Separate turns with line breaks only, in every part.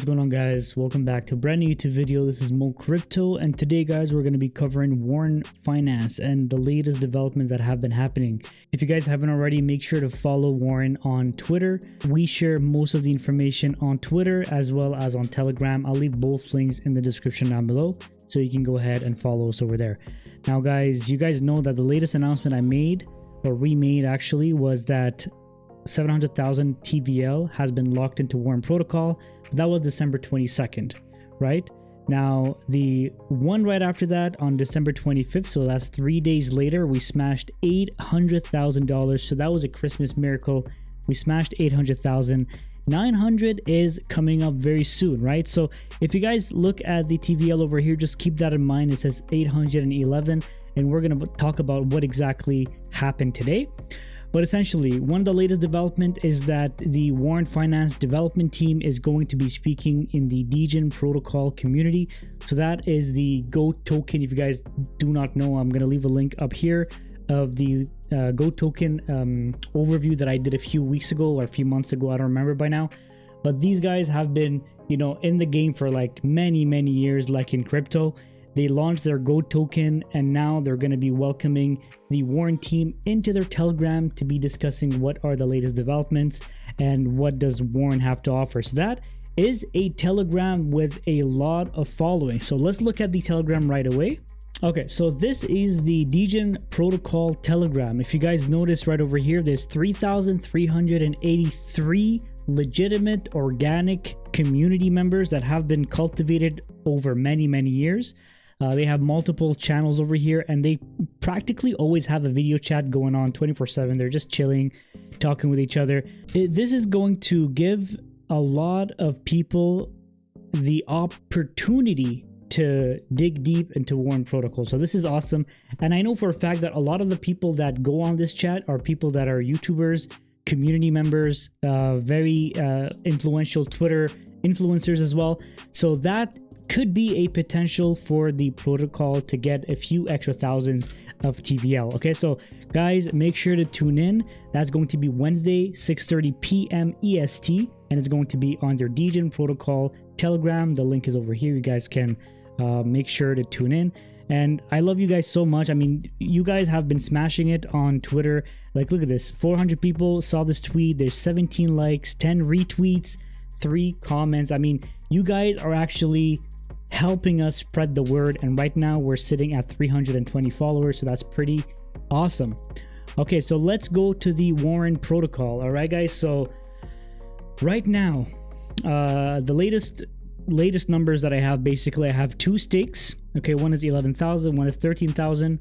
What's going on, guys? Welcome back to a brand new YouTube video. This is Mo Crypto, and today, guys, we're going to be covering Warren.Finance and the latest developments that have been happening. If you guys haven't already, make sure to follow Warren on Twitter. We share most of the information on Twitter as well as on Telegram. I'll leave both links in the description down below, so you can go ahead and follow us over there. Now, guys, you guys know that the latest announcement I made, or we made actually, was that 700,000 TVL has been locked into Warren protocol. That was December 22nd, right? Now, the one right after that on December 25th, so that's 3 days later, we smashed $800,000. So that was a Christmas miracle. We smashed 800,000. 900 is coming up very soon, right? So if you guys look at the TVL over here, just keep that in mind. It says 811, and we're going to talk about what exactly happened today. But essentially, one of the latest development is that the Warren.Finance development team is going to be speaking in the Degen protocol community. So that is the GOAT token. If you guys do not know, I'm going to leave a link up here of the GOAT token overview that I did a few weeks ago or a few months ago. I don't remember by now. But these guys have been, in the game for like many years, like in crypto. They launched their GOAT token, and now they're going to be welcoming the Warren team into their Telegram to be discussing what are the latest developments and what does Warren have to offer. So that is a Telegram with a lot of following. So let's look at the Telegram right away. Okay, so this is the Degen protocol Telegram. If you guys notice right over here, there's 3,383 legitimate organic community members that have been cultivated over many years. They have multiple channels over here, and they practically always have a video chat going on 24/7. They're just chilling, talking with each other. This is going to give a lot of people the opportunity to dig deep into Warren protocol. So this is awesome. And I know for a fact that a lot of the people that go on this chat are people that are YouTubers, community members, very influential Twitter influencers as well. So that could be a potential for the protocol to get a few extra thousands of TVL. Okay, so guys, make sure to tune in. That's going to be Wednesday, 6:30 p.m. EST, and it's going to be on their Degen protocol Telegram. The link is over here. You guys can make sure to tune in. And I love you guys so much. I mean, you guys have been smashing it on Twitter. Like, look at this. 400 people saw this tweet. There's 17 likes, 10 retweets, 3 comments. I mean, you guys are actually helping us spread the word, and right now we're sitting at 320 followers, so that's pretty awesome. Okay, so let's go to the Warren protocol. All right, guys, so right now the latest numbers that I have, basically I have 2 stakes. Okay, one is 11,000, one is 13,000,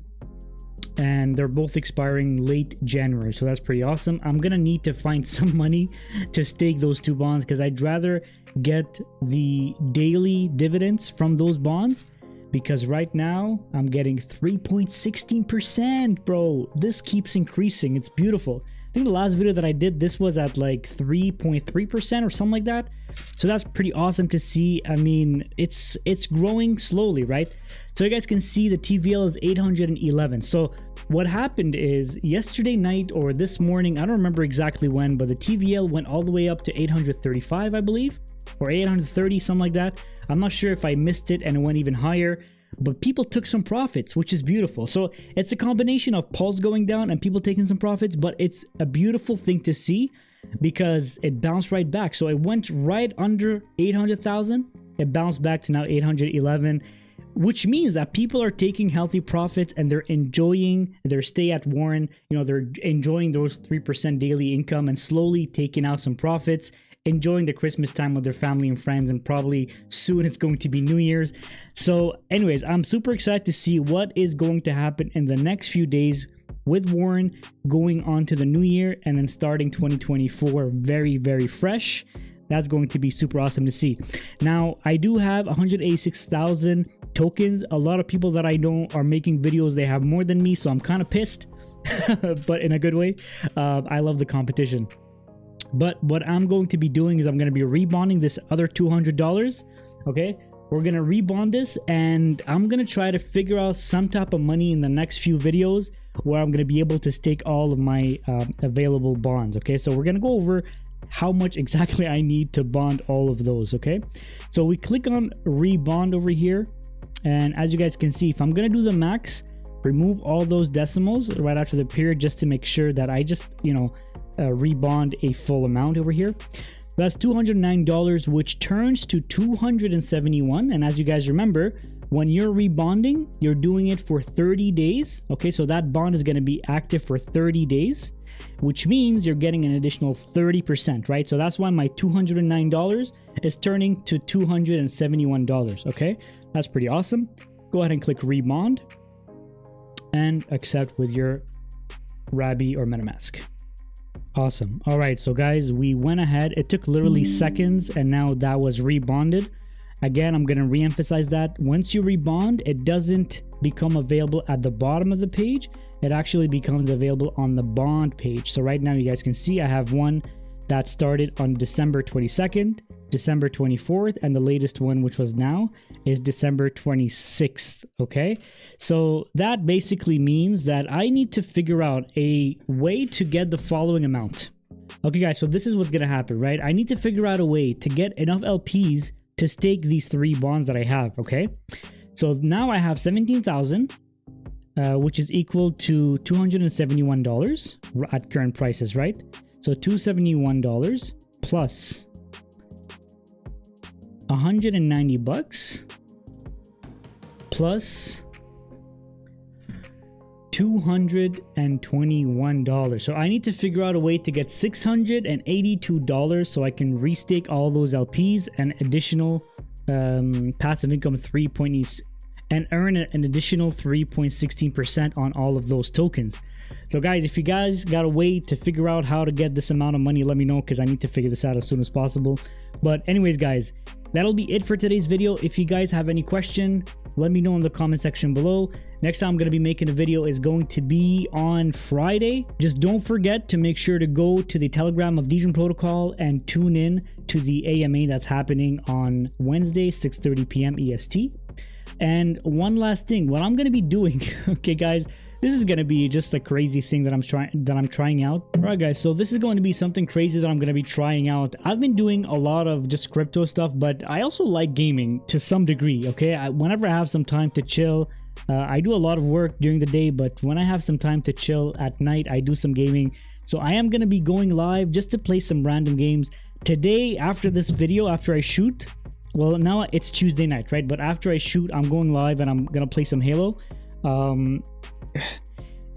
and they're both expiring late January, so that's pretty awesome. I'm gonna need to find some money to stake those 2 bonds, because I'd rather get the daily dividends from those bonds, because right now I'm getting 3.16%, bro. This keeps increasing. It's beautiful. I think the last video that I did, this was at like 3.3% or something like that. So that's pretty awesome to see. I mean, it's growing slowly, right? So you guys can see the TVL is 811. So what happened is yesterday night or this morning, I don't remember exactly when, but the TVL went all the way up to 835, I believe, or 830, something like that. I'm not sure if I missed it and it went even higher, but people took some profits, which is beautiful. So it's a combination of Pulse going down and people taking some profits, but it's a beautiful thing to see because it bounced right back. So it went right under 800,000. It bounced back to now 811, which means that people are taking healthy profits and they're enjoying their stay at Warren. They're enjoying those 3% daily income and slowly taking out some profits, enjoying the Christmas time with their family and friends, and probably soon it's going to be New Year's. So anyways, I'm super excited to see what is going to happen in the next few days with Warren going on to the new year and then starting 2024 very fresh. That's going to be super awesome to see. Now, I do have 186,000 tokens. A lot of people that I know are making videos. They have more than me, so I'm kind of pissed, but in a good way. I love the competition. But what I'm going to be doing is I'm going to be rebonding this other $200. Okay, we're going to rebond this, and I'm going to try to figure out some type of money in the next few videos where I'm going to be able to stake all of my available bonds. Okay, so we're going to go over how much exactly I need to bond all of those. Okay, so we click on rebond over here, and as you guys can see, if I'm gonna do the max, remove all those decimals right after the period just to make sure that I just, you know, rebond a full amount over here. That's $209, which turns to $271. And as you guys remember, when you're rebonding, you're doing it for 30 days. Okay, so that bond is going to be active for 30 days, which means you're getting an additional 30%, right? So that's why my $209 is turning to $271. Okay, that's pretty awesome. Go ahead and click rebond and accept with your Rabby or MetaMask. Awesome. All right, so guys, we went ahead. It took literally seconds, and now that was rebonded. Again, I'm going to re-emphasize that once you rebond, it doesn't become available at the bottom of the page. It actually becomes available on the bond page. So right now you guys can see I have one that started on December 22nd, December 24th, and the latest one, which was now, is December 26th. Okay, so that basically means that I need to figure out a way to get the following amount. Okay guys, so this is what's gonna happen, right? I need to figure out a way to get enough LPs to stake these 3 bonds that I have. Okay, so now I have 17,000, which is equal to $271 at current prices, right? So $271 plus 190 bucks plus $221. So I need to figure out a way to get $682 so I can restake all those LPs and additional passive income and earn an additional 3.16% on all of those tokens. So guys, if you guys got a way to figure out how to get this amount of money, let me know, because I need to figure this out as soon as possible. But anyways guys, that'll be it for today's video. If you guys have any question, let me know in the comment section below. Next time I'm going to be making a video is going to be on Friday. Just don't forget to make sure to go to the Telegram of Dejan Protocol and tune in to the AMA that's happening on Wednesday, 6:30 p.m. EST. And one last thing, what I'm going to be doing, okay guys, this is going to be just a crazy thing that I'm trying out. All right guys, so this is going to be something crazy that I'm going to be trying out. I've been doing a lot of just crypto stuff, but I also like gaming to some degree. Okay, whenever I have some time to chill, I do a lot of work during the day, but when I have some time to chill at night, I do some gaming. So I am going to be going live just to play some random games today. After this video, after I shoot, well, now it's Tuesday night, right? But after I shoot, I'm going live and I'm gonna play some Halo.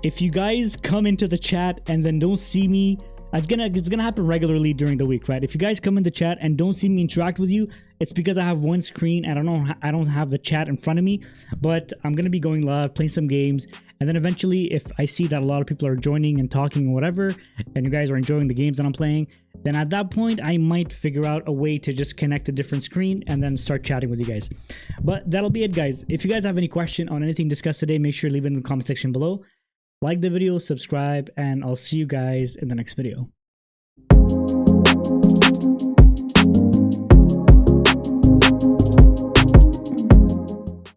If you guys come into the chat and then don't see me, it's gonna happen regularly during the week, right? If you guys come in the chat and don't see me interact with you, it's because I have one screen and I don't have the chat in front of me. But I'm gonna be going live, playing some games, and then eventually, if I see that a lot of people are joining and talking or whatever, and you guys are enjoying the games that I'm playing, then at that point I might figure out a way to just connect a different screen and then start chatting with you guys. But that'll be it guys. If you guys have any question on anything discussed today, make sure to leave it in the comment section below. Like the video, subscribe, and I'll see you guys in the next video.